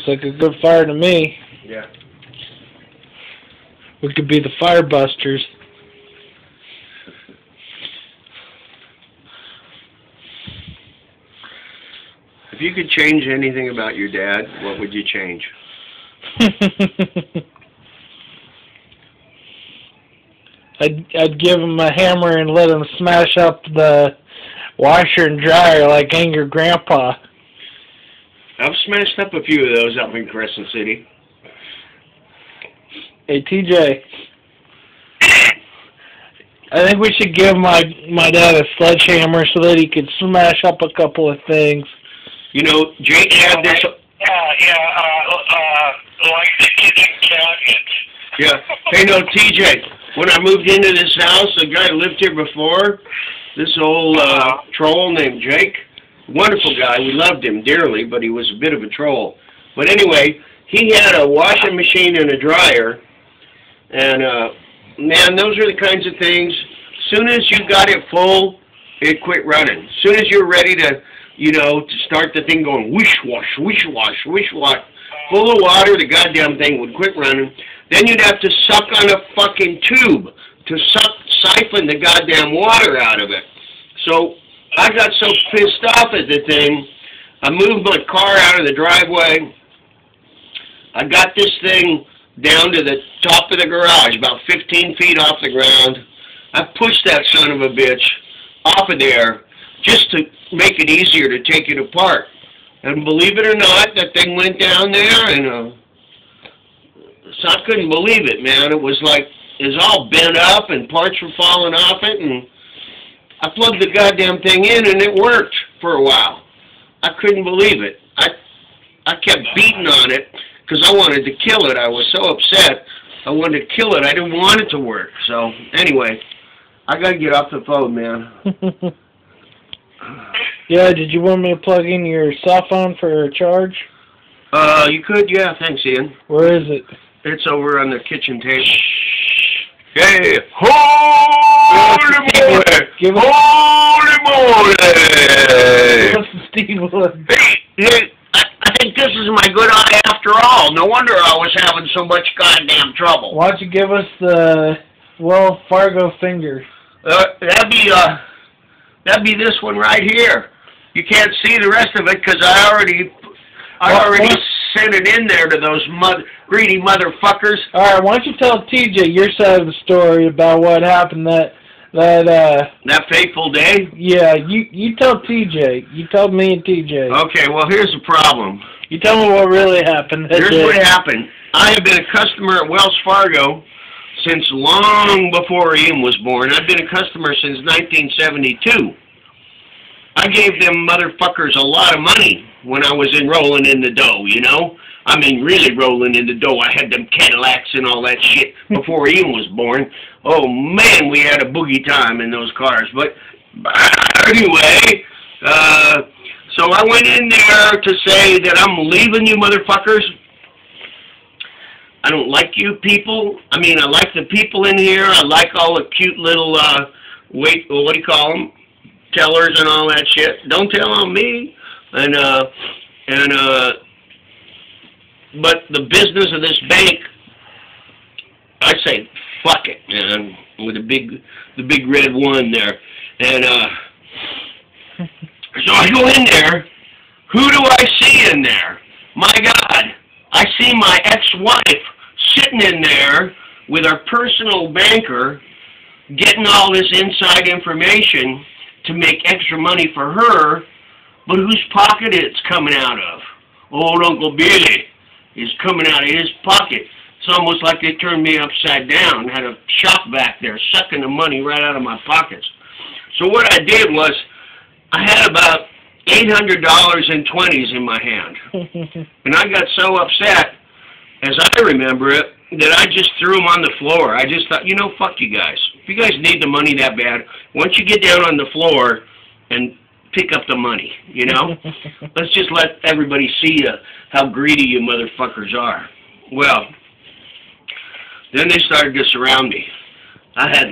Looks like a good fire to me. Yeah. We could be the Firebusters. If you could change anything about your dad, what would you change? I'd give him a hammer and let him smash up the washer and dryer like Angry Grandpa. I've smashed up a few of those up in Crescent City. Hey, TJ. I think we should give my dad a sledgehammer so that he could smash up a couple of things. You know, Jake had this... like the kitchen cabinets. Yeah. Hey, no, TJ, when I moved into this house, the guy who lived here before, this old troll named Jake, wonderful guy, we loved him dearly, but he was a bit of a troll. But anyway, he had a washing machine and a dryer, and man, those are the kinds of things, as soon as you got it full, it quit running. As soon as you're ready to, you know, to start the thing going wish-wash, wish-wash, wish-wash, full of water, the goddamn thing would quit running. Then you'd have to suck on a fucking tube to siphon the goddamn water out of it. So I got so pissed off at the thing, I moved my car out of the driveway. I got this thing down to the top of the garage, about 15 feet off the ground. I pushed that son of a bitch off of there just to make it easier to take it apart. And believe it or not, that thing went down there, and so I couldn't believe it, man. It was like, it was all bent up, and parts were falling off it, and I plugged the goddamn thing in, and it worked for a while. I couldn't believe it. I kept beating on it, because I wanted to kill it. I was so upset. I wanted to kill it. I didn't want it to work. So, anyway, I got to get off the phone, man. Yeah, did you want me to plug in your cell phone for a charge? You could, yeah. Thanks, Ian. Where is it? It's over on the kitchen table. Hey, holy moly! Holy moly! Give us the Steve Wood. Hey, I think this is my good eye after all. No wonder I was having so much goddamn trouble. Why don't you give us the Wells Fargo finger? That'd be this one right here. You can't see the rest of it because I already sent it in there to those greedy motherfuckers. All right, why don't you tell TJ your side of the story about what happened that fateful day? Yeah, you tell TJ. You tell me and TJ. Okay, well, here's the problem. You tell me what really happened. Here's what happened. I have been a customer at Wells Fargo since long before Ian was born. I've been a customer since 1972. I gave them motherfuckers a lot of money when I was rolling in the dough, you know? I mean, really rolling in the dough. I had them Cadillacs and all that shit before Ian was born. Oh, man, we had a boogie time in those cars. But anyway, so I went in there to say that I'm leaving you motherfuckers. I don't like you people. I mean, I like the people in here. I like all the cute little, what do you call them? Tellers and all that shit. Don't tell on me. But the business of this bank, I say, fuck it, man, with the big red one there. And so I go in there. Who do I see in there? My God, I see my ex-wife sitting in there with our personal banker, getting all this inside information to make extra money for her, but whose pocket it's coming out of? Old Uncle Billy is coming out of his pocket. It's almost like they turned me upside down, had a shop back there, sucking the money right out of my pockets. So what I did was, I had about $800 in 20s in my hand. And I got so upset, as I remember it, that I just threw them on the floor. I just thought, you know, fuck you guys. If you guys need the money that bad, why don't you get down on the floor and pick up the money, you know? Let's just let everybody see how greedy you motherfuckers are. Well, then they started to surround me. I had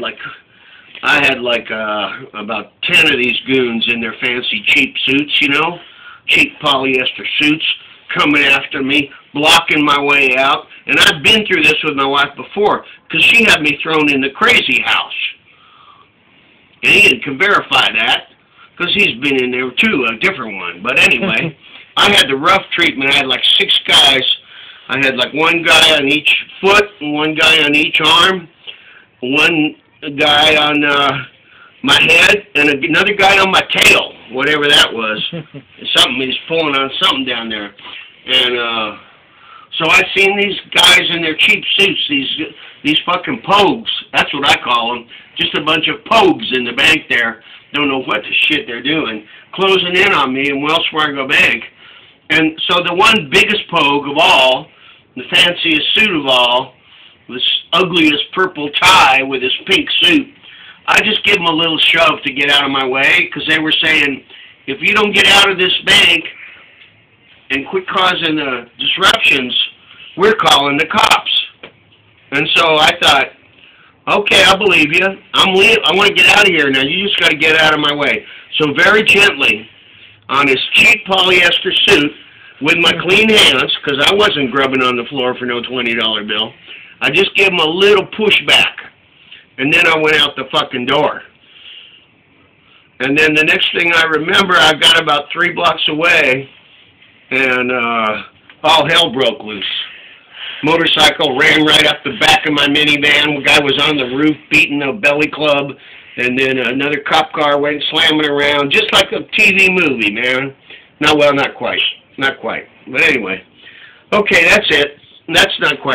about 10 of these goons in their fancy cheap suits, you know? Cheap polyester suits. coming after me, blocking my way out. And I've been through this with my wife before, because she had me thrown in the crazy house. And Ian can verify that, because he's been in there too, a different one. But anyway, I had the rough treatment. I had like 6 guys. I had like 1 guy on each foot, and 1 guy on each arm, 1 guy on my head, and another guy on my tail, whatever that was. Something, he's pulling on something down there. And so I've seen these guys in their cheap suits, these fucking pogues. That's what I call them. Just a bunch of pogues in the bank there. Don't know what the shit they're doing. Closing in on me in Wells Fargo Bank. And so the one biggest pogue of all, the fanciest suit of all, this ugliest purple tie with his pink suit, I just give him a little shove to get out of my way, because they were saying, if you don't get out of this bank and quit causing the disruptions, we're calling the cops. And so I thought, okay, I believe you. I want to get out of here now. You just got to get out of my way. So very gently, on his cheap polyester suit, with my clean hands, because I wasn't grubbing on the floor for no $20 bill, I just gave him a little pushback. And then I went out the fucking door. And then the next thing I remember, I got about 3 blocks away, and all hell broke loose. Motorcycle ran right up the back of my minivan. A guy was on the roof beating a belly club, and then another cop car went slamming around, just like a TV movie, man. No, well, not quite. Not quite. But anyway. Okay, that's it. That's not quite.